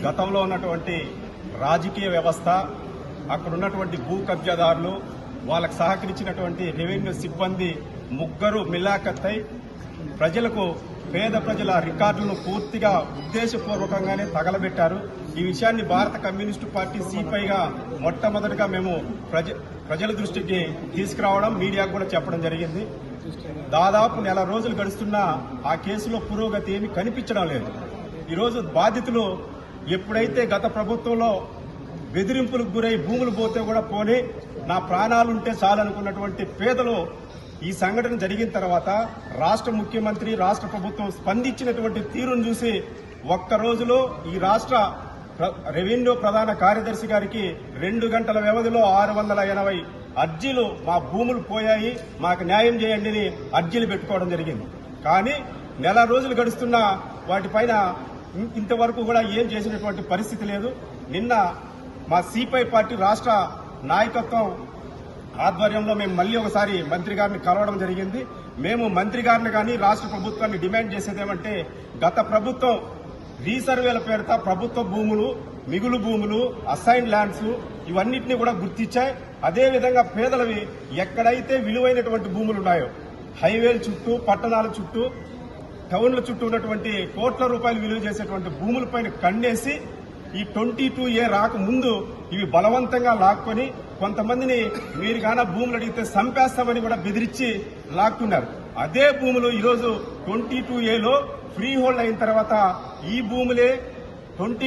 గతంలో ఉన్నటువంటి రాజకీయ వ్యవస్థ, అక్కడ ఉన్నటువంటి భూ కబ్జాదారులు, వాళ్ళకు సహకరించినటువంటి రెవెన్యూ సిబ్బంది ముగ్గురు మిలాఖత్తై ప్రజలకు, పేద ప్రజల రికార్డులను పూర్తిగా ఉద్దేశపూర్వకంగానే తగలబెట్టారు. ఈ విషయాన్ని భారత కమ్యూనిస్టు పార్టీ సిపిఐగా మొట్టమొదటిగా మేము ప్రజల దృష్టికి తీసుకురావడం, మీడియాకు కూడా చెప్పడం జరిగింది. దాదాపు నెల రోజులు గడుస్తున్నా ఆ కేసులో పురోగతి ఏమీ కనిపించడం లేదు. ఈరోజు బాధితులు ఎప్పుడైతే గత ప్రభుత్వంలో బెదిరింపులకు గురై భూములు పోతే కూడా పోనీ నా ప్రాణాలుంటే చాలనుకున్నటువంటి పేదలు ఈ సంఘటన జరిగిన తర్వాత రాష్ట్ర ముఖ్యమంత్రి, రాష్ట్ర ప్రభుత్వం స్పందించినటువంటి తీరును చూసి ఒక్క రోజులో ఈ రాష్ట్ర రెవెన్యూ ప్రధాన కార్యదర్శి గారికి 2 గంటల వ్యవధిలో 680 అర్జీలు, మా భూములు పోయాయి, మాకు న్యాయం చేయండి అని అర్జీలు పెట్టుకోవడం జరిగింది. కానీ నెల రోజులు గడుస్తున్నా వాటిపైన ఇంతవరకు కూడా ఏం చేసినటువంటి పరిస్థితి లేదు. నిన్న మా సిపిఐ పార్టీ రాష్ట్ర నాయకత్వం ఆధ్వర్యంలో మేము మళ్లీ ఒకసారి మంత్రి గారిని కలవడం జరిగింది. మేము మంత్రి గారిని కానీ రాష్ట్ర ప్రభుత్వాన్ని డిమాండ్ చేసేదేమంటే, గత ప్రభుత్వం రీసర్వేల పేరుతో ప్రభుత్వ భూములు, మిగులు భూములు, అసైన్ ల్యాండ్స్ ఇవన్నింటినీ కూడా గుర్తించాయి. అదేవిధంగా పేదలవి ఎక్కడైతే విలువైనటువంటి భూములు ఉన్నాయో, హైవేల చుట్టూ, పట్టణాల చుట్టూ, టౌన్ల చుట్టూ ఉన్నటువంటి కోట్ల రూపాయలు విలువ చేసేటువంటి భూములపైన కన్నేసి ఈ 22A రాకముందు ఇవి బలవంతంగా లాక్కొని కొంతమందిని మీరు గాన భూములు అడిగితే చంపేస్తామని కూడా బెదిరించి లాక్కున్నారు. అదే భూములు ఈరోజు 22Aలో ఫ్రీ హోల్డ్ అయిన తర్వాత ఈ భూములే